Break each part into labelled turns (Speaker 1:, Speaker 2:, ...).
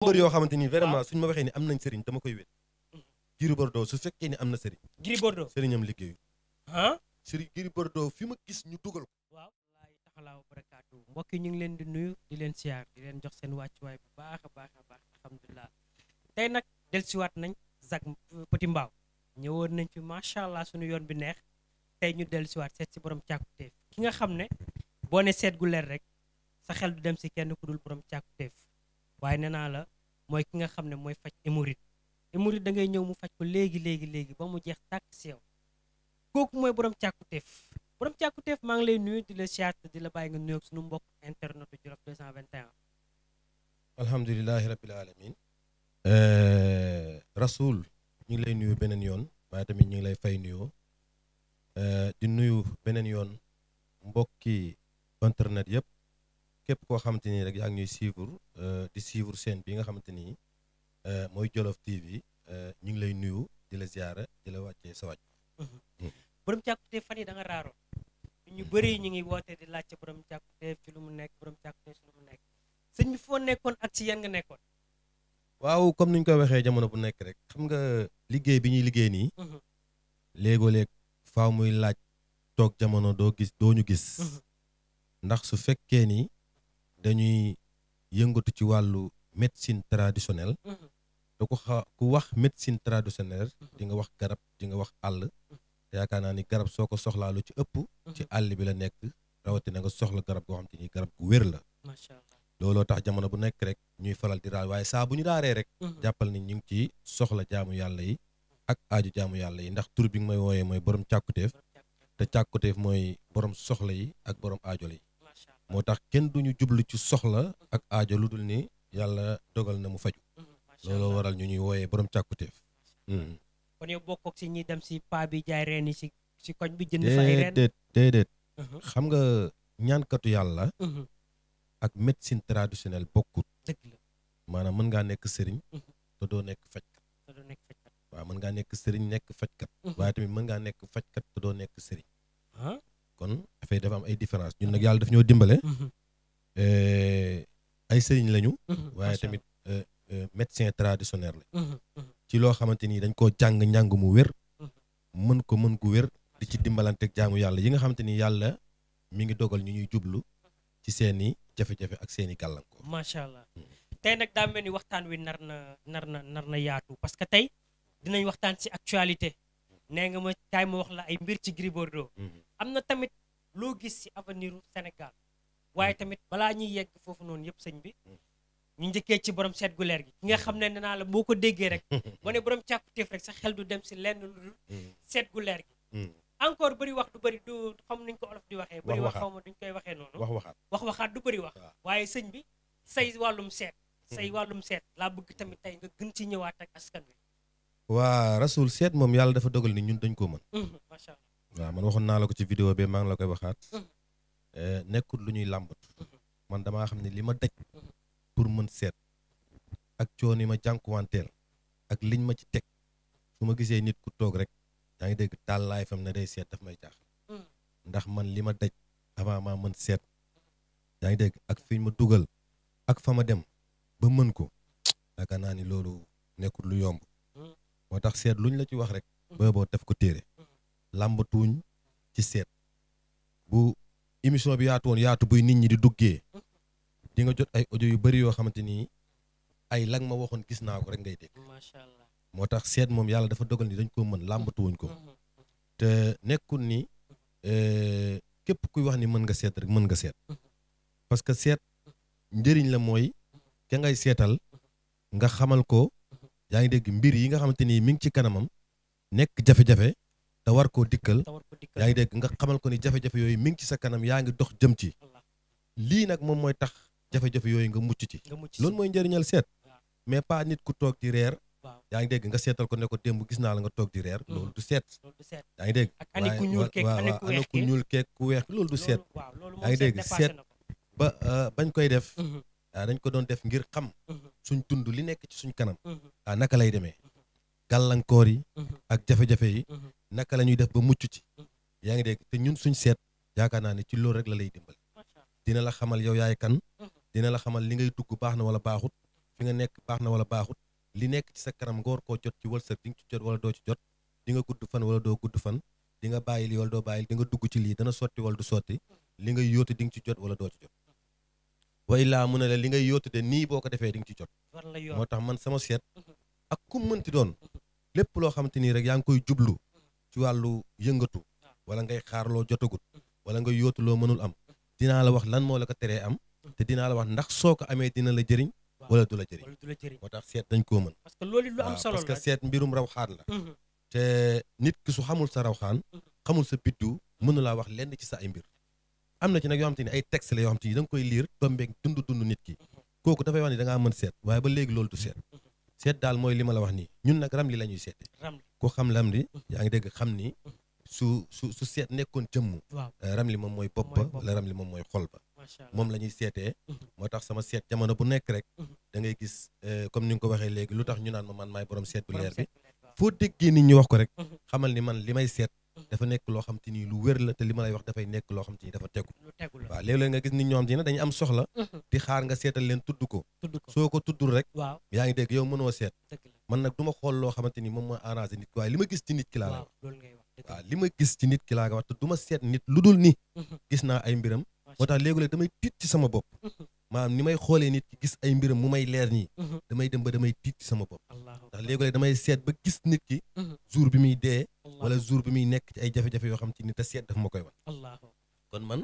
Speaker 1: mbër yoo xamante ni vraiment suñ ma waxee ni am nañ sëriñ dama koy wét. Gris Bordeaux su fekkee ni am na sëriñ.
Speaker 2: Gris Bordeaux
Speaker 1: sëriñam liggéeyu.
Speaker 2: ah.
Speaker 1: sëriñ Gris Bordeaux fi ma gis ñu dugal ko.
Speaker 2: waaw laay taxalaaw barakaatu mbokk yi ñu ngi leen di nuyu di leen siyaar di leen jox seen wàccuwaay bu baax a baax a baax alhamdulilah tey nag dellusiwaat nañ Zac Petit Mbao ñëwoon nañ fi macha allah suñu yoon bi neex tey ñu dellusiwaat seet si borom càkkutéef ki nga xam ne boo ne seet gu leer rek sa xel du dem si kenn ku dul borom càkkutéef waaye nee naa la mooy ki nga xam ne mooy faj hémorroïde da ngay ñëw mu faj ko léegi ba mu jeex tàkk si yow kooku mooy borom càkkutéef borom càkkutéef maa ngi lay nuyu di la siyaat di la bàyyi nga nuyoog suñu mbokk internetu Jolof 221.
Speaker 1: alhamdulilahi rabbil alamin rasul ñu ngi lay nuyu beneen yoon waaye tamit ñu ngi lay fay nuyoo di nuyu beneen yoon mbokki internet yëpp képp koo xamante ni rek yaa ngi ñuy suivre di suivre chaîne bi nga xamante ni mooy Jolof TV ñu ngi lay nuyu di la ziara di la wàccee sa wàcc.
Speaker 2: borom càkkutéef fan yi da nga raaroon ñu bëri ñu ngi woote di laajte borom càkkutéef ci lu mu nekk borom càkkutéef ci lu mu nekk sëñ bi foo nekkoon ak ci yan nga nekkoon.
Speaker 1: waaw comme ni ñu koy waxee jamono bu nekk rek xam nga liggéey bi ñuy liggéey nii. léegoo-léeg faaw muy laaj toog jamono doo ñu gis. ndax su fekkee ni dañuy yëngatu ci wàllu médecine traditionnelle. da ku wax médecine traditionnelle di nga wax garab di nga wax àll. yaakaar naa ni garab soo ko soxlaa lu ci ëpp. ci àll bi la nekk rawatina nga soxla garab goo xam te ni garab gu wér la.
Speaker 2: macha allah
Speaker 1: looloo tax jamono bu nekk rek ñuy faral di raar waaye saa bu ñu raaree rek. jàppal ni ñu ngi ci soxla jaamu yàlla yi ak aaju jaamu yàlla yi ndax tur bi nga may wooyee mooy borom càkkutéef te càkkutéef mooy borom soxla yi ak borom aajo yi moo tax kenn duñu jublu ci soxla ak aajo lu dul ni yàlla dogal na mu faju looloo waral ñu ñuy wooyee borom càkkutéef.
Speaker 2: kon yow bokkook si ñi dem si paa bi jaay reen yi si koñ bi jënd fa ay reen.
Speaker 1: déedéet xam nga ñaankatu yàlla. ak médecine traditionnelle bokkut.
Speaker 2: dëgg la
Speaker 1: maanaam mën ngaa nekk sëriñ. te doo nekk fajkat. waaw mën ngaa nekk sëriñ nekk fajkat. waaye tamit mën ngaa nekk fajkat te doo nekk sëriñ. kon dafay dafa am ay différence ñun nag yàlla daf ñoo dimbale. ay sëriñ lañu. waaye tamit médecin traditionnel la. ci loo xamante ni dañ koo jàng njàng mu wér. mën gu wér. di ci dimbalanteeg jaamu yàlla yi nga xamante ni yàlla mi ngi dogal ñu ñuy jublu ci seeni jafe-jafe ak seeni gàllankoor.
Speaker 2: macha allah tey nag daa mel ni waxtaan wi nar na yaatu parce que tey dinañ waxtaan ci actualité nee nga ma kaay ma wax la ay mbir ci Gris Bordeaux. am na tamit loo gis ci avenir u Sénégal waaye tamit balaa ñuy yegg foofu noonu yëpp sëñ bi ñu njëkkee ci borom seet gu leer gi ki nga xam ne nee naa la boo ko déggee rek boo ne borom càkkutéef rek sa xel du dem ci lenn lu dul seet gu leer gi. encore bëri wax du bëri du xam nuñ ko olof di waxee. bëri wax xaw ma duñ koy waxee noonu. wax waxaat du bëri wax. waaye sëñ bi say wàllum seet. laa bëgg tamit tey nga gën ci ñëwaat ak askan wi.
Speaker 1: waa rasul seet moom yàlla dafa dogal ni ñun dañ ko mën.
Speaker 2: macha allah
Speaker 1: waaw man waxoon naa la ko ci vidéo bi maa ngi la koy waxaat. nekkul lu ñuy làmbatu. man damaa xam ne li ma daj. pour mën seet. ak coono yi ma jànkuwanteel. ak liñ ma ci teg. su ma gisee nit ku toog rek. yaa ngi dégg taal laay fam ne day seet daf may jaaxal. ndax man li ma daj avant maa mën seet. yaa ngi dégg ak fi ma dugal. ak fa ma dem ba mën ko. yaakaar naa ni loolu nekkul lu yomb. moo tax seet luñ la ci wax rek. boo def ko téere. làmbatuuñ ci seet. bu émission bi yaatu woon yaatu buy nit ñi di duggee. di nga jot ay audio yu bari yoo xamante ni ay lang ma waxoon gis naa ko rek ngay dégg.
Speaker 2: macha allah
Speaker 1: moo tax seet moom yàlla dafa dogal ni dañ ko mën làmbatuwuñ ko. te nekkul ni képp kuy wax ni mën nga seet rek mën nga seet. parce que seet njëriñ la mooy ka ngay seetal nga xamal ko yaa ngi dégg mbir yi nga xamante ni mi ngi ci kanamam nekk jafe-jafe te war koo dikkal yaa ngi dégg nga xamal ko ni jafe-jafe yooyu mi ngi ci sa kanam yaa ngi dox jëm ci lii nag moom mooy tax jafe-jafe yooyu nga mucc ci loolu mooy njëriñal seet mais pas nit ku toog di reer yaa ngi dégg nga seetal ko ne ko démb gis naa la nga toog di reer loolu du seet yaa ngi dégg
Speaker 2: ani ku ñuul keek
Speaker 1: ku weex loolu du seet yaa ngi dégg seet ba bañ koy def dañ ko doon def ngir xam suñ dund li nekk ci suñ kanam naka lay demee gàllankoor yi ak jafe-jafe yi naka la ñuy def ba mucc ci yaa ngi dégg te ñun suñ seet yaakaar naa ne ci loolu rek la lay dimbali dina la xamal yow yaay kan dina la xamal li ngay dugg baax na wala baaxut fi nga nekk baax na wala baaxut li nekk ci sa kanam nga war koo jot ci wërsëg di nga ci jot wala doo ci jot di nga gudd fan wala doo gudd fan di nga bàyyi lii wala doo bàyyi di nga dugg ci lii dana sotti wala du sotti li ngay yóotu di nga ci jot wala doo ci jot way laa mu ne la li ngay yóotu de nii boo ko defee di nga ci jot moo tax man sama seet ak ku mënti doon lépp loo xamante nii rek yaa ngi koy jublu ci wàllu yëngatu wala ngay xaar loo jotagut wala nga yóotu loo mënul am dinaa la wax lan moo la ko teree am te dinaa la wax ndax soo ko amee dina la jëriñ wala du la jëriñ moo tax seet dañ koo mën
Speaker 2: parce que loolu lu am solo la
Speaker 1: parce que seet mbirum rawxaan la te nit ki su xamul sa rawxaan xamul sa biddu mënu laa wax lenn ci sa ay mbir am na ci nag yoo xam te ni ay texte la yoo xam te ni da nga koy liir tombeeg dund nit ki kooku dafay wax ni da ngaa mën seet waaye ba léegi loolu du seet seet daal mooy li ma la wax nii ñun nag ramli la ñuy seete ku xam ramli yaa ngi dégg xam ni su seet nekkoon jëmm ramli moom mooy bopp ba wala ramli moom mooy xol ba moom la ñuy seetee moo tax sama seet jamono bu nekk rek da ngay gis comme ni nga ko waxee léegi lu tax ñu naan ma man maay borom seet bu leer bi foo déggee nit ñi wax ko rek xamal ni man li may seet dafa nekk loo xam te ni lu wér la te li ma lay wax dafay nekk loo xam te ni dafa tegu waaw léeg-léeg nga gis nit ñoo xam te ne dañu am soxla di xaar nga seetal leen tudd ko soo ko tuddul rek yaa ngi dégg yow mënoo seet man nag du ma xool loo xamante ni moom mooy arrangé nit ki waaye li ma gis ci nit ki laa la wax waaw li ma gis ci nit ki laa nga wax te du ma seet nit lu dul ni gis naa ay mbiram moo tax léegi-léeg damay tiit ci sama bopp maanaam ni may xoolee nit ki gis ay mbiram mu may leer nii damay dem ba damay tiit ci sama bopp ndax léegi-léeg damay seet ba gis nit ki jour bi muy dee wala jour bi muy nekk ci ay jafe-jafe yoo xam te ni te seet daf ma koy wan kon man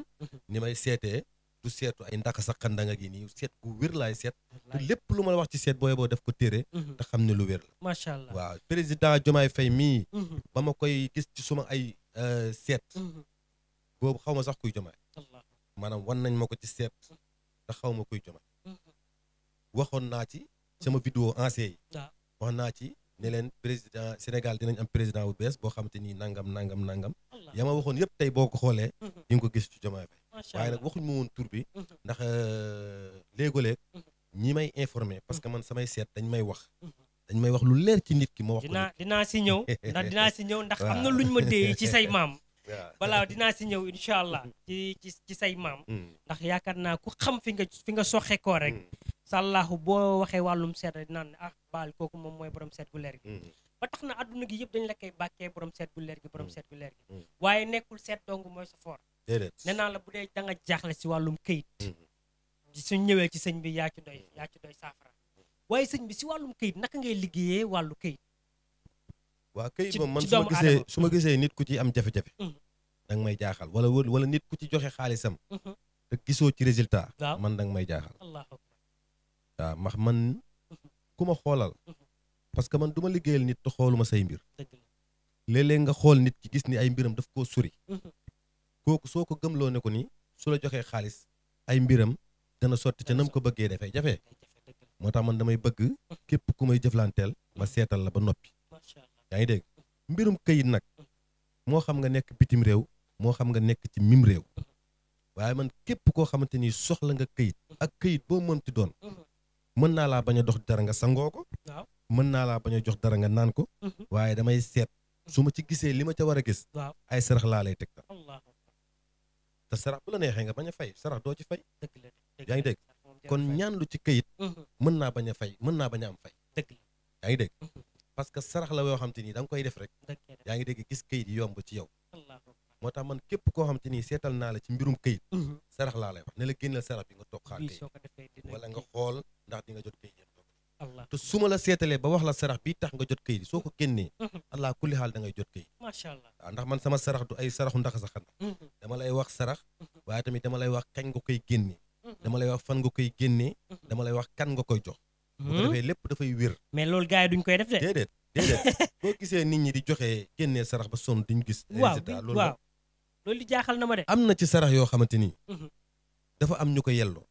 Speaker 1: ni may seetee du seetu ay ndaka sa xandanga gi nii seet gu wér laay seet te lépp lu ma la wax ci seet booy boo def ko téere te xam ne lu wér la
Speaker 2: macha allah
Speaker 1: waaw président Diomaye Faye mii ba ma koy gis ci suma ay seet boobu xaw ma sax kuy Diomaye maanaam wan nañ ma ko ci seet te xaw ma kuy Diomaye waxoon naa ci sama vidéo ancien yi wax naa ci ne leen président Sénégal dinañ am président bu bees boo xamante ni nangam ya ma waxoon yëpp tey boo ko xoolee di nga ko gis ci Diomaye Faye waaye nag waxuñ ma woon tur bi ndax léego-léeg ñi may informé parce que man samay seet dañ may wax lu leer ci nit ki ma wax ko
Speaker 2: dinaa si ñëw ndax am na luñ ma dee ci say maam balaa dinaa si ñëw incha allah ci say maam ndax yaakaar naa ku xam fi nga soxe koo rek sàllaahu boo waxee wàllum seet rek dinaan ne baal kooku moom mooy borom seet gu leer gi ba tax na àdduna gi yëpp dañ la koy bàkkee borom seet gu leer gi waaye nekkul seet dong mooy sa foor nee naa la bu dee da nga jaaxle si wàllum këyit suñ ñëwee ci sëñ bi yaa ci doy saafara waaye sëñ bi si wàllum këyit naka ngay liggéeyee wàllu këyit
Speaker 1: waaw këyit moom man su ma gisee nit ku ci am jafe-jafe danga may jaaxal wala nit ku ci joxe xaalisam te gisoo ci résultat man danga may jaaxal waaw ndax man ku ma xoolal parce que man du ma liggéeyal nit te xooluma say mbir léeg-léeg nga xool nit ki gis ni ay mbiram daf koo suri kooku soo ko gëmloo ne ko ni su la joxee xaalis ay mbiram dana sotti ca nam ko bëggee dafay jafe moo tax man damay bëgg képp ku may jëflanteel ma seetal la ba noppi yaa ngi dégg mbirum këyit nag moo xam nga nekk bitim réew moo xam nga nekk ci mim réew waaye man képp koo xamante ni soxla nga këyit ak këyit boo mënti doon mën naa laa bañ a dox dara nga sangoo ko mën naa laa bañ a jox dara nga naan ko waaye damay seet su ma ci gisee li ma ca war a gis ay sarax laa lay tegtal te sarax bu la neexee nga bañ a fay sarax doo ci fay yaa ngi dégg kon ñaan lu ci këyit mën naa bañ a fay mën naa bañ a am fay yaa ngi dégg parce que sarax la yoo xam te ni da nga koy def rek yaa ngi dégg gis këyit yomb ci yow moo tax man képp koo xam te ni seetal naa la ci mbirum këyit sarax laa lay wax ne la génneel sarax bi nga toog xaar këyit wala nga xool ndax di nga jot këyit te su ma la seetalee ba wax la sarax bi tax nga jot këyit soo ko génnee allah kulli xaal da ngay jot këyit
Speaker 2: macha allah
Speaker 1: waaw ndax man sama sarax du ay saraxu ndax sa xanaa dama lay wax sarax waaye tamit dama lay wax kañ nga koy génnee dama lay wax fan nga koy génnee dama lay wax kan nga koy jox bu ko defee lépp dafay wér
Speaker 2: mais loolu gars yi duñ koy def de
Speaker 1: déedéet boo gisee nit ñi di joxe génnee sarax ba sonn duñ gis résultat
Speaker 2: loolu di jaaxal na ma de
Speaker 1: am na ci sarax yoo xamante ni dafa am ñu ko yelloo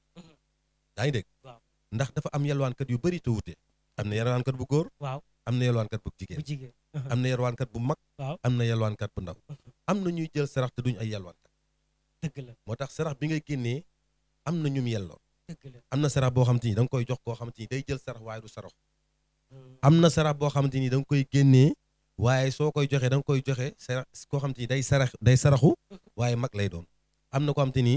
Speaker 1: yaa ngi dégg ndax dafa am yelwaankat yu bëri te wute am na yelwaankat bu góor am na yelwaankat bu jigéen am na yelwaankat bu mag am na yelwaankat bu ndaw am na ñuy jël sarax te duñ ay yelwaankat
Speaker 2: dëgg la
Speaker 1: moo tax sarax bi ngay génnee am na ñum yelloo am na sarax boo xamante ni da nga koy jox koo xamante ni day jël sarax waaye du sarax am na sarax boo xamante ni da nga koy génnee waaye soo koy joxee da nga koy joxe sarax koo xamante ni day saraxu waaye mag lay doon am na koo xamante ni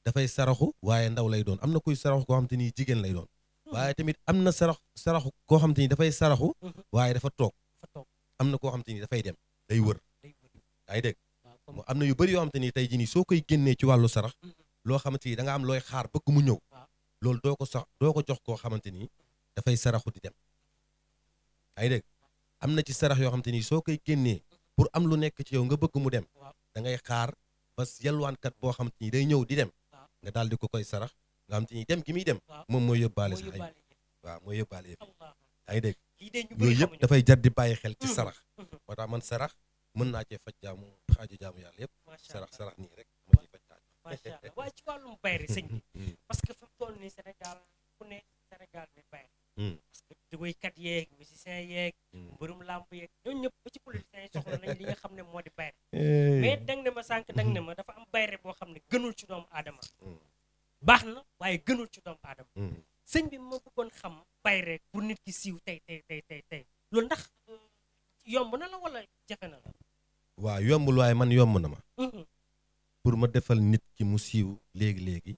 Speaker 1: dafay saraxu waaye ndaw lay doon am na kuy saraxu koo xamante ni jigéen lay doon waaye tamit am na saraxu koo xam te ni dafay saraxu waaye dafa toog am na koo xam te ni dafay dem day wër yaa ngi dégg moo am na yu bëri yoo xam te ni tey jii nii soo koy génnee ci wàllu sarax loo xamante ni da nga am looy xaar bëgg mu ñëw loolu doo ko jox koo xamante ni dafay saraxu di dem yaa ngi dégg am na ci sarax yoo xamante ni soo koy génnee pour am lu nekk ci yow nga bëgg mu dem da ngay xaar ba yalwaankat boo xamante ni day ñëw di dem nga daal di ko koy sarax nga xamante ni dem gi muy dem moom mooy yóbbaale sax ay waaw mooy yóbbaale yëpp yaa ngi dégg yooyu yëpp dafay jar di bàyyi xel ci sarax moo tax man sarax mën naa cee faj xaaju jaamu yàlla yëpp sarax nii rek ma ciy faj xaaju
Speaker 2: macha allah waaye ci wàllum bayre sëñ bi parce que fi mu toll nii Sénégal ku ne Sénégal ne bayre parce que woykat yeeg musicien yeeg mbërum làmb yeeg ñooñu ñëpp ba ci politiciens yi soxla nañ li nga xam ne moo di bayre mais dang ne ma sànq dang ne ma dafa am bayre boo xam ne gënul ci doomu aadama baax na waaye gënul ci doomu aadama sëñ bi ma bëggoon xam bayre pour nit ki siiw tey loolu ndax yomb na la wala jafe na la
Speaker 1: waaw yombul waaye man yomb na ma pour ma defal nit ki mu siiw léegi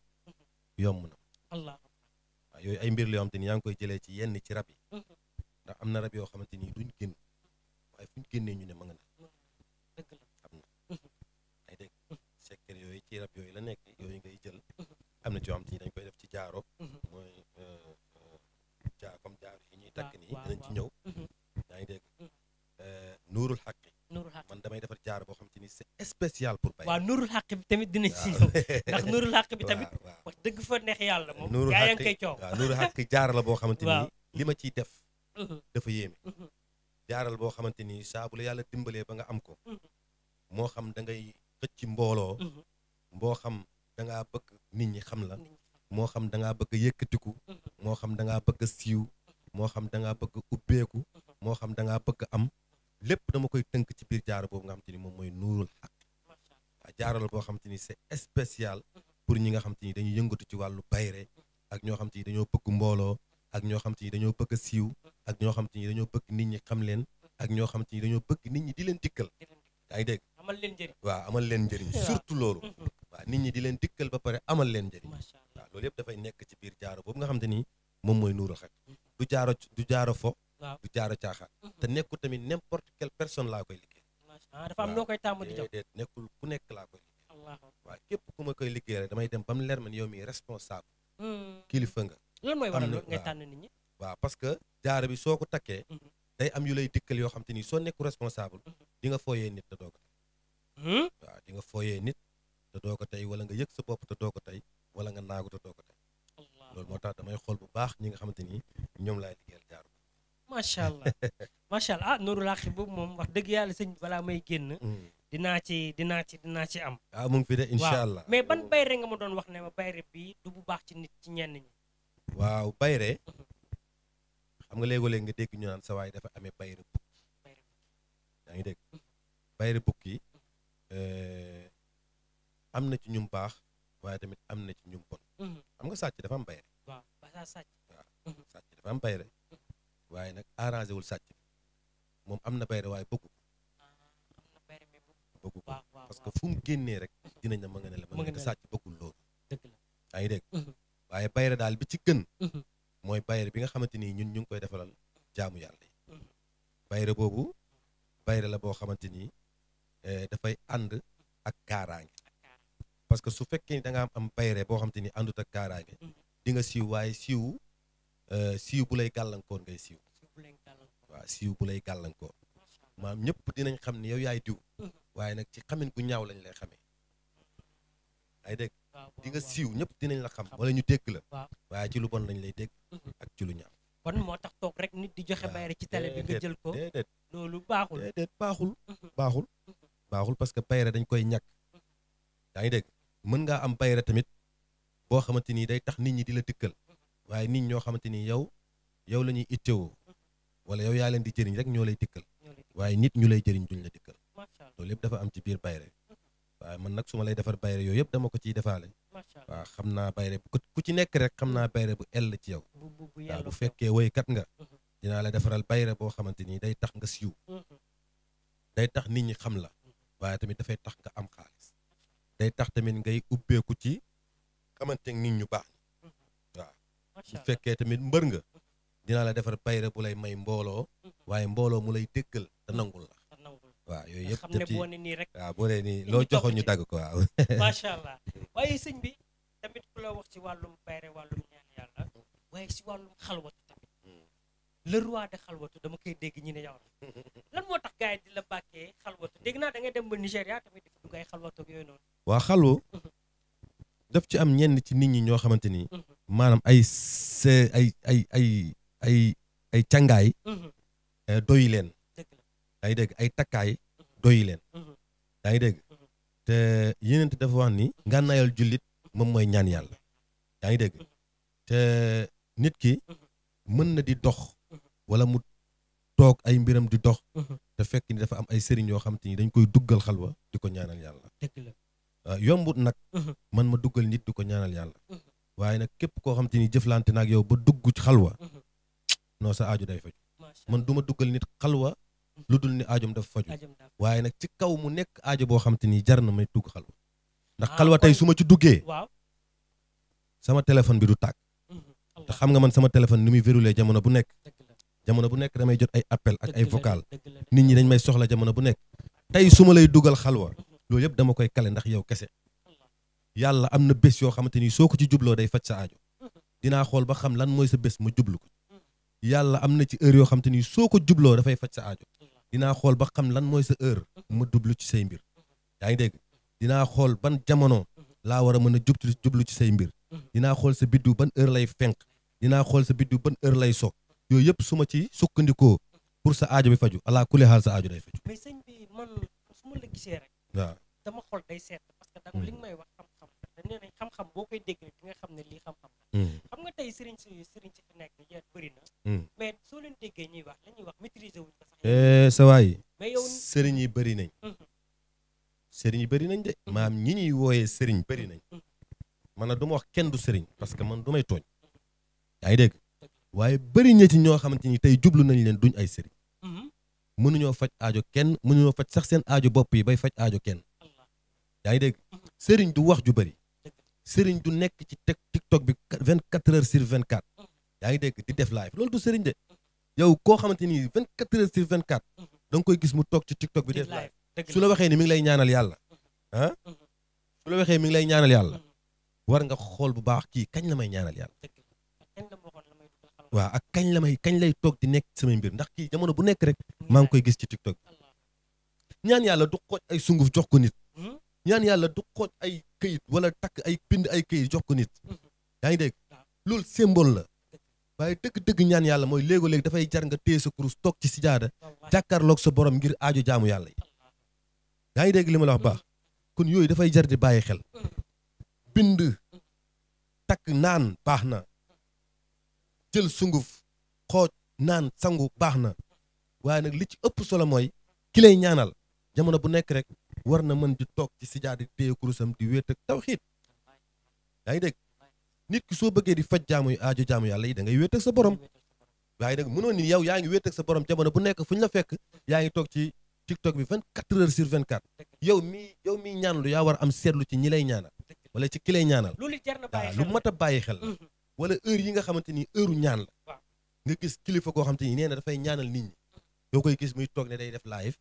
Speaker 1: yomb na ma
Speaker 2: allah
Speaker 1: waaw yooyu ay mbir la yoo xamante ni yaa ngi koy jëlee ci yenn ci rab yi ndax am na rab yoo xamante ni duñ génn waaye fu ñu génnee ñu ne ma nga na
Speaker 2: dëgg la
Speaker 1: am na ay dégg secret yooyu ci rab yooyu la nekk yooyu ngay jël am na ci yoo xamante ni dañ koy def ci jaaro mooy comme jaaro yi ñuy takk nii dinañ ci ñëw yaa ngi dégg nuurul xaqi man damay defar jaaro boo xamante ni c'est spécial pour bay
Speaker 2: waaw nuurul xaq bi tamit dinañ ci ñëw ndax nuurul xaq bi tamit wax dëgg fa neex yàlla moom gaa yaa ngi koy coow
Speaker 1: waaw nuurul xaqi jaaro la boo xamante ni li ma ciy def dafa yéeme jaaral boo xamante ni saa bu la yàlla dimbalee ba nga am ko moo xam da ngay xëcc mbooloo moo xam da ngaa bëgg nit ñi xam la moo xam da ngaa bëgg a yëkkatiku moo xam da ngaa bëgg a siiw moo xam da ngaa bëgg a ubbeeku moo xam da ngaa bëgg a am lépp dama koy tënk ci biir jaaro boobu nga xamante ni moom mooy nuurul xaq waaw jaaral boo xamante ni c'est spécial pour ñi nga xamante ni dañuy yëngatu ci wàllu bayre ak ñoo xamante ni dañoo bëgg mbooloo ak ñoo xamante ni dañoo bëgg a siiw ak ñoo xamante ni dañoo bëgg nit ñi xam leen ak ñoo xamante ni dañoo bëgg nit ñi di leen dikkal yaa ngi dégg
Speaker 2: amal leen njëriñ
Speaker 1: waaw amal leen njëriñ surtout loolu waaw nit ñi di leen dikkal ba pare amal leen njëriñ waaw loolu yëpp dafay nekk ci biir jaaro boobu nga xamante ni moom mooy nuurul xaq du jaaro fo du jaaro caaxaan te nekkul tamit n'importe quelle personne laa koy liggéey
Speaker 2: dafa am noo koy tàmm di jox
Speaker 1: déedéet nekkul ku nekk laa koy liggéey waaw képp ku ma koy liggéey rek damay dem ba mu leer man yow mi responsable kilifa nga
Speaker 2: loolu mooy waral ngay tànn nit ñi
Speaker 1: waaw parce que jaaro bi soo ko takkee day am yu lay dikkal yoo xam te ni soo nekkul responsable di nga fooyee nit te doo ko tey waaw di nga fooyee nit te doo ko tey wala nga yëg sa bopp te doo ko tey wala nga naagu te doo ko tey loolu moo tax damay xool bu baax ñi nga xamante ni ñoom laay liggéeyal jaaro
Speaker 2: macha allah macha allah ah nuuru laaxi boobu moom wax dëgg yàlla sëñ balaa may génn dinaa ci am
Speaker 1: mu ngi fi de incha allah
Speaker 2: mais ban bayre nga ma doon wax ne ma bayre bi du bu baax ci nit ci ñenn ñi
Speaker 1: waaw bayre xam nga léegoo-léeg nga dégg ñu naan sa waay dafa amee bayre bukki yaa ngi dégg bayre bukki am na ci ñum baax waaye tamit am na ci ñum bon xam nga sàcc dafa am bayre
Speaker 2: waaw sàcc
Speaker 1: sàcc dafa am bayre waaye nag arrangé wul sàcc bi moom am na bayre waaye bëggu ko parce que fu mu génnee rek dinañ na ma nga ne la ma nga ne sàcc bëggul loolu yaa ngi dégg waaye bayre daal bi ci gën mooy bayre bi nga xamante ni ñun ñu ngi koy defalal jaamu yàlla yi bayre boobu bayre la boo xamante ni dafay ànd ak kaaraange parce que su fekkee ni da nga am bayre boo xamante ni àndut ak kaaraange di nga siiw waaye siiw bu lay gàllankoor ngay siiw waaw siiw bu lay gàllankoor maam ñëpp dinañ xam ne yow yaay diw waaye nag ci xamin gu ñaaw lañ lay xamee ay dégg di nga siiw ñëpp dinañ la xam wala ñu dégg la waaye ci lu bon lañ lay dégg ak ci lu ñaaw
Speaker 2: kon moo tax toog rek nit di joxe bayre ci télé bi nga jël ko
Speaker 1: déedéet
Speaker 2: loolu baaxul
Speaker 1: déedéet baaxul parce que bayre dañ koy ñàkk yaa ngi dégg mën ngaa am bayre tamit boo xamante ni day tax nit ñi di la dikkal waaye nit ñoo xamante ni yow la ñuy ittewoo wala yow yaa leen di jëriñ rek ñoo lay dikkal waaye nit ñu lay jëriñ duñ la dikkal loolu yëpp dafa am ci biir bayre waaye man nag su ma lay defar bayre yooyu yëpp dama ko ciy defaale waaw xam naa bayre ku ci nekk rek xam naa bayre bu ell ci yow waaw bu fekkee woykat nga dinaa la defaral bayre boo xamante ni day tax nga siiw day tax nit ñi xam la waaye tamit dafay tax nga am xaalis day tax tamit ngay ubbeeku ci xamante nit ñu baax ñi waaw
Speaker 2: macha allah
Speaker 1: fekkee tamit mbër nga dinaa la defar bayre bu lay may mbooloo waaye mbooloo mu lay déggal te nangul la
Speaker 2: te nangul
Speaker 1: waaw yooyu
Speaker 2: nga
Speaker 1: yëpp
Speaker 2: xam
Speaker 1: def
Speaker 2: ne
Speaker 1: ci
Speaker 2: boo ne nii rek
Speaker 1: waaw boo dee nii
Speaker 2: ñu
Speaker 1: loo
Speaker 2: topp
Speaker 1: joxoon ñu
Speaker 2: ci.
Speaker 1: dagg ko waaw
Speaker 2: macha allah waaye sëñ bi tamit ku la wax ci wàllum bayre wàllum ñaan yàlla waaye si wàllum xalwatu tamit le roi de xalwatu dama koy dégg ñi ne yow la lan moo tax gars yi di la bàkkee xalwatu dégg naa da ngay dem ba Nigéria tamit di fa dugg ay xalwatu ak yooyu noonu.
Speaker 1: waa xalwo daf ci am ñenn ci nit ñi ñoo xamante ni maanaam ay se ay càngaay doyi leen
Speaker 2: dëgg la.
Speaker 1: yaa ngi dégg ay takkaay doyi leen yaa ngi dégg te yeneen dafa wax ni ngànnaayal jullit moom mooy ñaan yàlla yaa ngi dégg te nit ki mën na di dox wala mu toog ay mbiram di dox te fekk ni dafa am ay sëriñ yoo xamante ni dañ koy duggal xalwa di ko ñaanal yàlla
Speaker 2: dëgg la.
Speaker 1: yombut nag man ma duggal nit di ko ñaanal yàlla waaye nag képp koo xamante ni jëflante naag yow ba dugg ci xalwa non sa aaju day faju
Speaker 2: macha
Speaker 1: man du ma duggal nit xalwa lu dul ni aajom dafa faju
Speaker 2: ajam daal.
Speaker 1: waaye nag ci kaw mu nekk aajo boo xamante ni jar na may dugg xalwa ndax
Speaker 2: Ah,
Speaker 1: xalwa tey
Speaker 2: kon-
Speaker 1: su ma ci duggee
Speaker 2: waaw.
Speaker 1: sama téléphone bi du tàkk te xam nga man sama téléphone ni muy verrouillé jamono bu nekk
Speaker 2: dëgg la.
Speaker 1: jamono bu nekk damay jot ay appel ak ay
Speaker 2: dëgg la,
Speaker 1: vocal
Speaker 2: dëgg la,
Speaker 1: nit ñi dañ may soxla jamono bu nekk tey su ma lay dugal xalwa loolu yëpp dama koy kale ndax yow kese yàlla am na bés yoo xamante ni soo ko ci jubloo day faj sa aajo dinaa xool ba xam lan mooy sa bés ma jublu ko yàlla am na ci heure yoo xamante ni soo ko jubloo dafay faj sa aajo dinaa xool ba xam lan mooy sa heure ma jublu ci say mbir yaa ngi dégg dinaa xool ban jamono laa war a mën a jublu ci say mbir dinaa xool sa biddu ban heure lay fenk dinaa xool sa biddu ban heure lay so yooyu yëpp su ma ci sukkandikoo pour sa aajo bi faju alaa kulli xaal sa aajo day faju
Speaker 2: mais sëñ bi man su ma la gisee rek
Speaker 1: waaw
Speaker 2: dama xool day seet parce que dama li nga may wax xam-xam la nee nañ xam-xam boo koy dégg rek di nga xam ne lii xam-xam la xam nga tey sëriñ si fi nekk ni jeet bëri na mais soo leen déggee ñuy wax la ñuy wax maîtriser wuñ ko sax
Speaker 1: sa waay
Speaker 2: mais yow
Speaker 1: sëriñ yi bëri nañ sëriñ yi bëri nañ de maam ñi ñuy wooyee sëriñ bëri nañ man na du ma wax kenn du sëriñ parce que man du may tooñ yaa ngi dégg waaye bëri ña ci ñoo xamante ni tey jublu nañ leen duñ ay sëriñ mënuñoo faj aajo kenn mënuñoo faj sax seen aajo bopp yi bay faj aajo kenn yaa ngi dégg sëriñ du wax ju bëri sëriñ du nekk ci TikTok bi 24 heures sur 24 yaa ngi dégg di def live loolu du sëriñ de yow koo xamante ni 24 heures sur 24 da nga koy gis mu toog ci TikTok bi def live su la waxee ni mi ngi lay ñaanal yàlla ah su la waxee mi ngi lay ñaanal yàlla war nga xool bu baax kii kañ la may ñaanal yàlla waaw ak kañ lay toog di nekk samay mbir ndax kii jamono bu nekk rek maa ngi koy gis ci TikTok bi ñaan yàlla du xooj ay sunguf jox ko nit ñaan yàlla du xooj ay këyit wala takk ay bind ay këyit jox ko nit yaa ngi dégg loolu symbole la waaye dëgg-dëgg ñaan yàlla mooy léego-léegi dafay jar nga téye sa kurus toog ci sijaada jàkkaarloog sa borom ngir aajo jaamu yàlla yi yaa ngi dégg li ma la wax baax kon yooyu dafay jar di bàyyi xel bind takk naan baax na jël sunguf xooj naan sangu baax na waaye nag li ci ëpp solo mooy ki lay ñaanal jamono bu nekk rek war na mën di toog ci sijaada di téye kurusam di wéet ak tawxiid yaa ngi dégg nit ki soo bëggee di faj jaamu aajo jaamu yàlla yi da ngay wéet ak sa borom waaye nag mënoon ni yow yaa ngi wéet ak sa borom jamono bu nekk fu ñu la fekk yaa ngi toog ci TikTok bi 24 heures sur 24 yow mii ñaanlu yaa war a am seetlu ci ñi lay ñaanal wala ci ki lay ñaanal waaw lu mat a bàyyi xel la wala heure yi nga xamante ni heure ñaan la nga gis kilifa koo xamante ni nee na dafay ñaanal nit ñi yoo koy gis muy toog ne day def live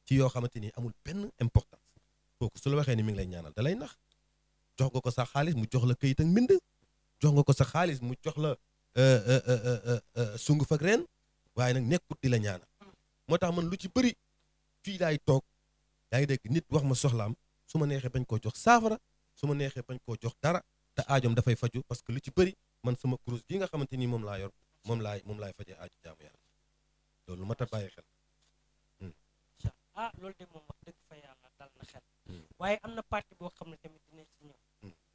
Speaker 1: ci yoo xamante ni amul benn importance kooku su la waxee ni mi ngi lay ñaanal da lay nax jox nga ko sa xaalis mu jox la këyit ak mbind jox nga ko sa xaalis mu jox la sunguf ak reen waaye nag nekkut di la ñaanal moo tax man lu ci bëri fii laay toog yaa ngi dégg nit wax ma soxlaam su ma neexee bañ koo jox saafara su ma neexee bañ koo jox dara te aajom dafay faju parce que lu ci bëri man sama kurus gi nga xamante ni moom laa yor moom laay fajee aaju jaamu yàlla loolu lu mat a bàyyi xel.
Speaker 2: loolu de moom wax dëgg fa yàlla dal na xel waaye am na partie boo xam ne tamit dinañ ci ñëw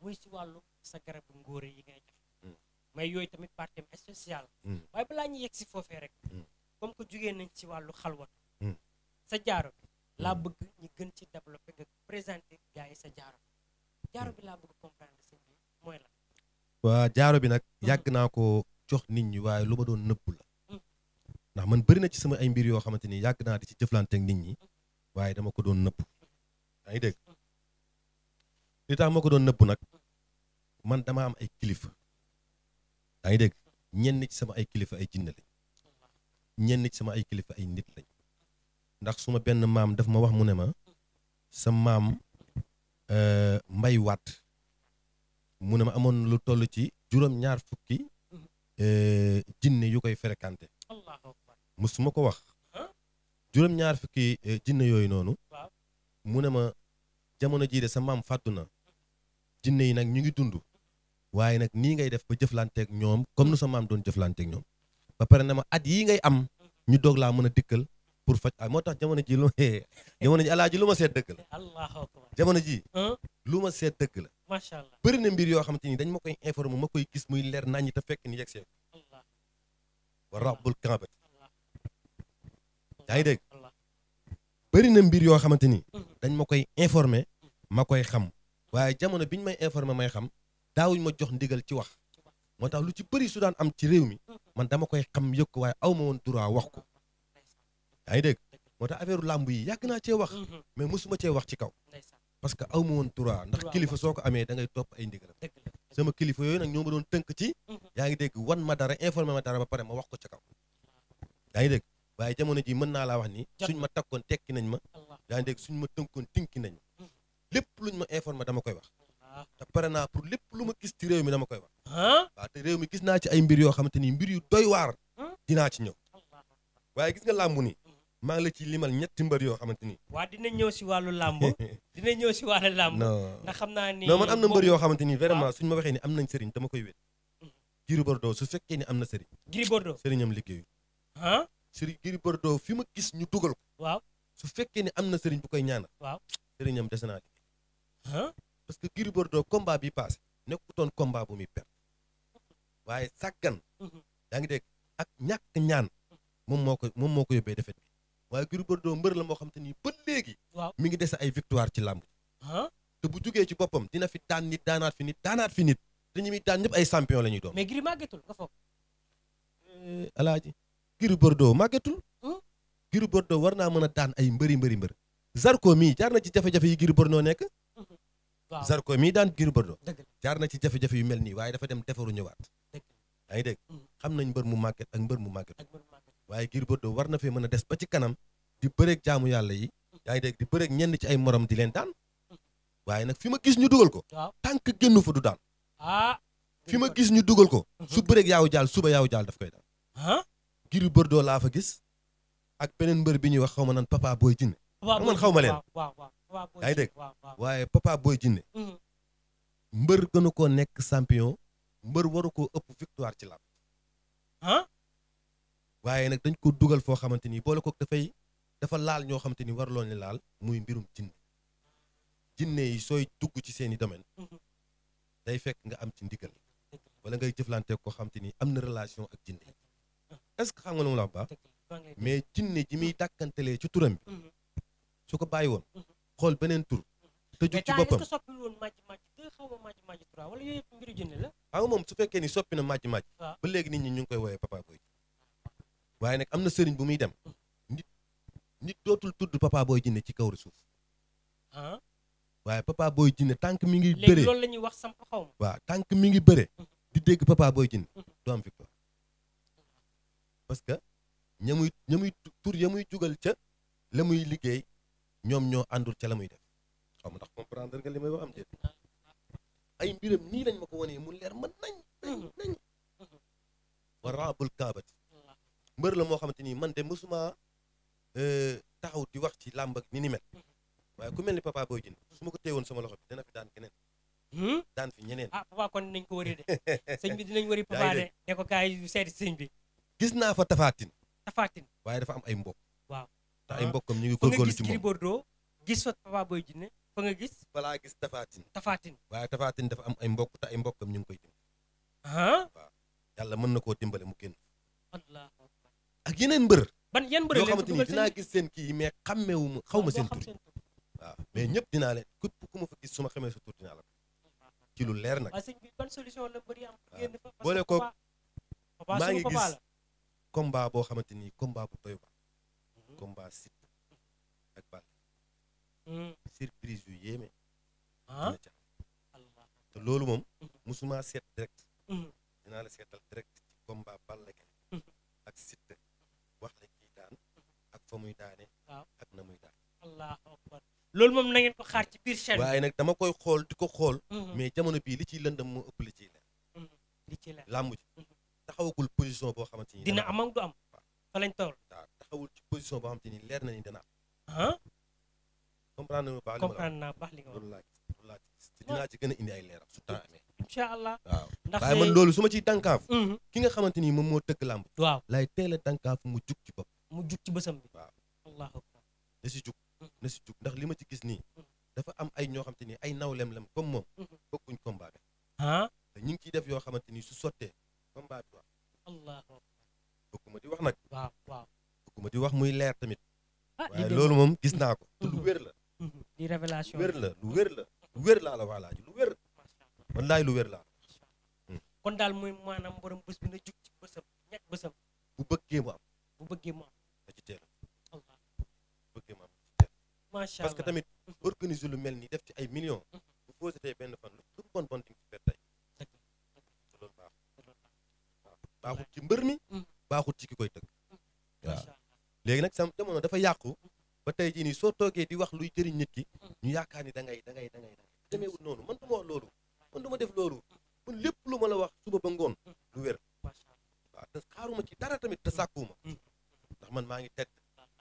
Speaker 2: muy si wàllu sa garabu ngóore yi ngay jox mais yooyu tamit partie spécial waaye balaa ñu yegg si foofee rek comme que jugee nañ ci wàllu xalwat sa jaaro bi laa bëgg ñu gën ci développé nga présenté gars yi sa jaaro bi laa bëgg comprendre sëñ bi mooy la
Speaker 1: waa jaaro bi nag yàgg naa ko jox nit ñi waaye lu ma doon nëbb la ndax man bëri na ci sama ay mbir yoo xamante ni yàgg naa di ci jëflante ak nit ñi waaye dama ko doon nëbb yaa ngi dégg li tax ma ko doon nëbb nag man dama am ay kilifa yaa ngi dégg ñenn ci sama ay kilifa ay jinne lañ ñenn ci sama ay kilifa ay nit lañ ndax suma benn maam daf ma wax mu ne ma sa maam mbay waat mu ne ma amoon lu toll ci juróom-ñaar fukki jinne yu koy fréquenté musuma ko wax juróom-ñaar fukki jinne yooyu noonu mu ne ma jamono jii de sa maam fàttu na jinne yi nag ñu ngi dund waaye nag nii ngay def ba jëflanteeg ñoom comme nu sa maam doon jëflanteeg ñoom ba pare ne ma at yii ngay am ñu doog laa mën a dikkal pour faj moo tax jamono ji jamono ji alaaji lu ma seet dëgg la jamono ji lu ma seet dëgg la
Speaker 2: macha allah
Speaker 1: bëri na mbir yoo xamante ni dañ ma koy informer ma koy gis muy leer naññi te fekk ni yegg see wa rabbul kaabati yaa ngi dégg bëri na mbir yoo xamante ni dañ ma koy informer ma koy xam waaye jamono biñ may informer may xam daawuñ ma jox ndigal ci wax moo tax lu ci bëri su daan am ci réew mi man dama koy xam yëg ko waaye aw ma woon droit wax ko yaa ngi dégg moo tax affaire làmb yi yàgg naa cee wax mais mosuma cee wax ci kaw parce que aw ma woon droit ndax kilifa soo ko amee da ngay topp ay ndigalam sama kilifa yooyu nag ñoo ma doon tënk ci yaa ngi dégg wan ma dara informer ma dara ba pare ma wax ko ca kaw yaa ngi dégg waaye jamono ji mën naa laa wax ni suñ ma takkoon tekki nañ ma yaa ngi dégg suñ ma tënkoon tinki nañ ma lépp luñ ma informer dama koy wax te pare naa pour lépp lu ma gis ci réew mi dama koy wax waaw te réew mi gis naa ci ay mbir yoo xamante ni mbir yu doy waar dinaa ci ñëw waaye gis nga làmb ni maa ngi la ci limal ñetti mbër yoo xamante ni
Speaker 2: waa dina ñëw si wàllu làmb dina ñëw si wàllu làmb ndax xam naa ni
Speaker 1: non man am na mbër yoo xamante ni vraiment suñ ma waxee ni am nañ sëriñ dama koy wét Gris Bordeaux su fekkee ni am na sëriñ
Speaker 2: Gris Bordeaux
Speaker 1: sëriñam liggéeyu sëriñ Gris Bordeaux fi ma gis ñu dugal ko
Speaker 2: waaw
Speaker 1: su fekkee ni am na sëriñ bu koy ñaanal
Speaker 2: waaw
Speaker 1: sëriñam des naa liggéey parce que Gris Bordeaux combat bi passé nekkutoon combat bu muy perte waaye sàggan yaa ngi dégg ak ñàkk ñaan moom moo ko yóbbee defet bi waaye Gris Bordeaux mbër la moo xam te ni ba léegi mi ngi dese ay victoire ci làmb te bu jugee ci boppam dina fi daan nit daanaat fi nit te ñi muy daan ñëpp ay champion la ñuy doon
Speaker 2: mais Gris màggetul nga foog
Speaker 1: alaaji Gris Bordeaux màggetul Gris Bordeaux war naa mën a daan ay mbër Zarko mii jaar na ci jafe-jafe yi Gris Bordeaux nekk Zarko mii daan Gris Bordeaux jaar na ci jafe-jafe yu mel nii waaye dafa dem defaru ñëwaat yaa ngi dégg xam nañ mbër mu màgget ak mbër mu màgget waaye Gris Bordeaux war na fee mën a des ba ci kanam di bëreeg jaamu yàlla yi yaa ngi dégg di bëreeg ñenn ci ay morom di leen daan waaye nag fi ma gis ñu dugal ko tànk génnu fa du daan fi ma gis ñu dugal ko su bëreeg yaawu jaal suba yaawu jaal daf koy daan Gris Bordeaux laa fa gis ak beneen mbër bi ñuy wax xaw ma naan Papa Boy Djiné man xaw ma leen yaa ngi dégg waaye Papa Boy Djiné mbër gënu koo nekk champion mbër waru koo ëpp victoire ci làmb waaye nag dañ ko dugal foo xamante ni boole ko dafa laal ñoo xamante ni waruloo ne laal muy mbirum jinne yi sooy dugg ci seeni domaine day fekk nga am ci ndigal wala ngay jëflante ko xamante ni am na relation ak jinne est-ce que xam nga lu mu la wax baax mais jinne ji muy dàkkantelee ci turam bi su ko bàyyi woon xool beneen tur te jug ci boppam xam nga moom su fekkee ni soppi na màjj ba léegi nit ñi ñu ngi koy woowee Papa Boy waaye nag am na sëriñ bu muy dem nit dootul tudd Papa Boy Djiné ci kaw suuf waaye Papa Boy Djiné tànk mi ngi bëre
Speaker 2: loolu la ñuy wax samp xaw ma
Speaker 1: waaw tànk mi ngi bëre di dégg Papa Boy Djiné du am victoire parce que ñamuy tur ya muy jugal ca la muy liggéey ñoom ñoo àndul ca la muy def xaw ma ndax comprendre nga li may wax am déet ay mbiram nii lañ ma ko wanee mu leer ma nañ wa rabbul kaabati mbër la moo xamante ni man de mësuma taxaw di wax ci làmb ak ni mel waaye ku mel ni Papa Boy Djiné su ma ko téewoon sama loxo bi dina fi daan keneen daan fi ñeneen
Speaker 2: papa kon dinañ ko wari de sëñ bi dinañ wari Papa de ne ko kaay yu seeti sëñ bi
Speaker 1: gis naa fa tafaatin waaye dafa am ay mbokk
Speaker 2: waaw
Speaker 1: te ay mbokkam ñu ngi góorgóorlu ci moom
Speaker 2: Gris Bordeaux gis fa Papa Boy Djiné fa nga gis
Speaker 1: balaa gis tafaatin waaye tafaatin dafa am ay mbokk te ay mbokkam ñu ngi koy dimbali waaw yàlla mën na koo dimbale mu génn ak yeneen mbër
Speaker 2: yan mbër
Speaker 1: yoo xamante ni dinaa gis seen kii yi mais xàmmeewuma xaw ma seen tur waaw mais ñëpp dinaa leen képp ku ma fa gis su ma xamee sa tur dinaa la ko ci lu leer nag boole ko maa ngi gis combat boo xamante ni combat bu doy waar combat Siteu ak Balla surprise yu yéeme dina ca te loolu moom musuma seet direct dinaa la seetal direct ci combat Balla Gaye ak Siteu wax la kii daan ak fa muy daane
Speaker 2: waaw
Speaker 1: ak na muy daan
Speaker 2: allahu akbar loolu moom na ngeen ko xaar ci biir chaîne
Speaker 1: waaye nag dama koy xool di ko xool
Speaker 2: bi
Speaker 1: mais jamono bii li ciy lëndëm moo ëpp li ciy leer
Speaker 2: li ci la
Speaker 1: làmb ji taxawagul position boo xamante ni
Speaker 2: dina am ak du am fa lañ toll
Speaker 1: waaw taxawul ci position boo xamante ni leer na ni dana am
Speaker 2: ah
Speaker 1: comprendre nga baax li ma la wax
Speaker 2: comprendre naa baax li nga wax
Speaker 1: loolu laa ci te dinaa ci gën a indi ay leeral su temps amee
Speaker 2: incha allah
Speaker 1: waaw
Speaker 2: ndax
Speaker 1: waaye man loolu su ma ciy dànkaaf
Speaker 2: Mhm.
Speaker 1: ki nga xamante ni moom moo tëgg làmb
Speaker 2: waaw
Speaker 1: laay teel a dànkaaf mu jug ci bopp
Speaker 2: mu jug ci bësam bi
Speaker 1: waaw
Speaker 2: allahu akbar
Speaker 1: na si jug na si jug ndax li ma ci gis nii dafa am ay ñoo xamante ni ay nawlem-lem comme moom bokkuñ combat bi
Speaker 2: ah
Speaker 1: te ñu ngi ciy def yoo xamante ni su sottee combat bi wax
Speaker 2: allahu akbar
Speaker 1: bëgguma di wax nag
Speaker 2: waaw waaw
Speaker 1: bëgguma di wax muy leer tamit
Speaker 2: ah
Speaker 1: waaye loolu moom gis naa ko te lu wér la
Speaker 2: di révélation
Speaker 1: lu wér la lu wér la lu wér laa la wax laa ji lu wér wallaay lu wér laa
Speaker 2: kon daal mooy maanaam borom bés bi na jug ci bësam ñett bësam
Speaker 1: bu bëggee mu am
Speaker 2: bu bëggee mu am
Speaker 1: da ci teel
Speaker 2: allah
Speaker 1: bu bëggee mu am da ci teel
Speaker 2: macha
Speaker 1: parce que
Speaker 2: allah
Speaker 1: tamit organiser lu mel ni def ci ay millions bu posité benn fan lu mu bon bon di nga ci perte tey
Speaker 2: dëgg
Speaker 1: te loolu baaxul ci mbër mi baaxul ci ki koy tëgg waaw
Speaker 2: macha allah
Speaker 1: léegi nag sam jamono dafa yàqu ba tey jii nii soo toogee di wax luy jëriñ nit ki ñu yaakaar ni da ngay demeewul noonu man du ma wax loolu man du ma def loolu man lépp lu ma la wax suba ba ngoon lu wér
Speaker 2: macha allah
Speaker 1: waaw te xaaruma ci dara tamit te sàkkuwuma ndax man maa ngi tedd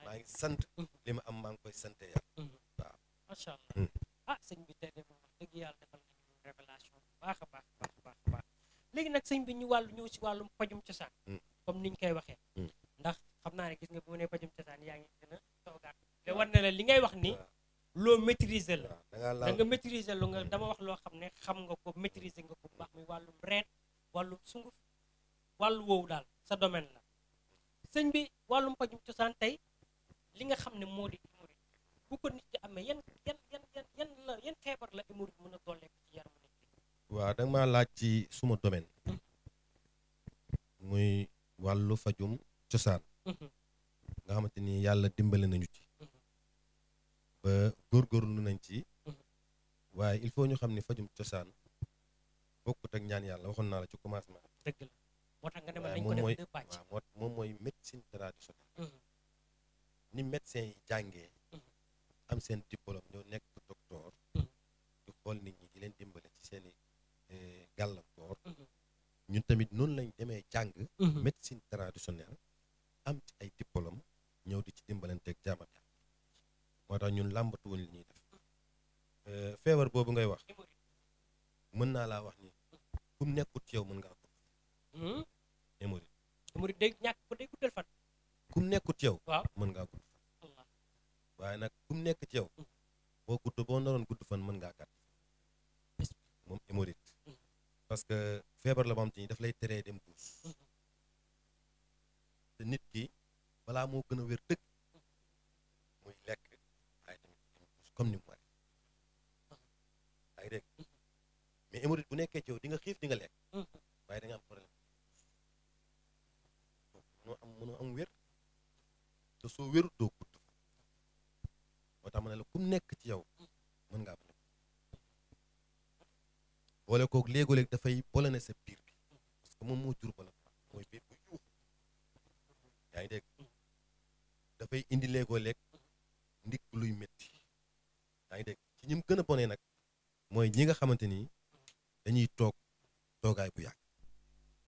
Speaker 1: maa ngi sant li ma am maa ngi koy sante yàlla waaw
Speaker 2: macha allah ah sëñ bi tey de moom wax dëgg yàlla defal nañu révélation bu baax a baax baax baax baax léegi nag sëñ bi ñu ñëw si wàllum pajum cosaan comme niñ koy waxee ndax xam naa ne gis nga bu ma nee pajum cosaan yaa ngi gën a toogaat te war na la li ngay wax ni loo maîtriser la da nga maîtriser lu nga dama wax loo xam ne xam nga ko maîtriser nga ko bu baax muy wàllum reet wàllum sunguf wàllu woowu daal sa domaine la sëñ bi wàllum pajum cosaan tey li nga xam ne moo di hémorroïde bu ko nit ki amee yan feebar la hémorroïde mën a dollee ko ci yaramu nit ki
Speaker 1: waaw da nga maa laaj ci suma domaine muy wàllu fajum cosaan nga xamante ni yàlla dimbale nañu ci ba góorgóorlu nañ ci waaye il faut ñu xam ni fajum cosaan bokkut ak ñaan yàlla waxoon naa la ci commencement
Speaker 2: dëgg la moo tax nga ne ma
Speaker 1: waaye
Speaker 2: nañ ko def deux pàcc
Speaker 1: waaw moom mooy médecine traditionnelle ni médecin yi jàngee am seen diplôme ñoo nekk docteur di xool nit ñi di leen dimbale ci seeni gàllankoor ñun tamit noonu lañ demee jàng médecine traditionnelle am ci ay diplôme ñëw di ci dimbalanteeg jaam ak yàlla moo tax ñun làmbatuwuñ li ñuy def feebar boobu ngay wax mën naa laa wax ni ku nekkut ci yow mën ngaa ko hémorroïde
Speaker 2: hémorroïde day ñàkk ko day guddal fan
Speaker 1: ku nekkut ci yow
Speaker 2: waaw
Speaker 1: mën ngaa gudd fan
Speaker 2: allah
Speaker 1: waaye nag ku nekk ci yow boo naroon gudd fan mën ngaa gàtt moom hémorroïde parce que feebar la boo xam te ni daf lay teree dem duus te nit ki balaa moo gën a wér dëgg muy lekk waaye tamit dem duus comme ni mu waree yaa ngi dégg mais hémorroïde bu nekkee ci yow di nga xiif di nga lekk waaye da nga am problème mënoo am wér te soo wérut doo gudd moo tax ma ne la ku nekk ci yow mën ngaa bañ a boole koog léegoo-léeg dafay bolone sa biir bi parce que moom moo jur bala mooy biir bu yuuxu yaa ngi dégg dafay indi léegoo-léeg ndig luy métti yaa ngi dégg ci ñim gën a bonee nag mooy ñi nga xamante ni dañuy toog toogaay bu yàgg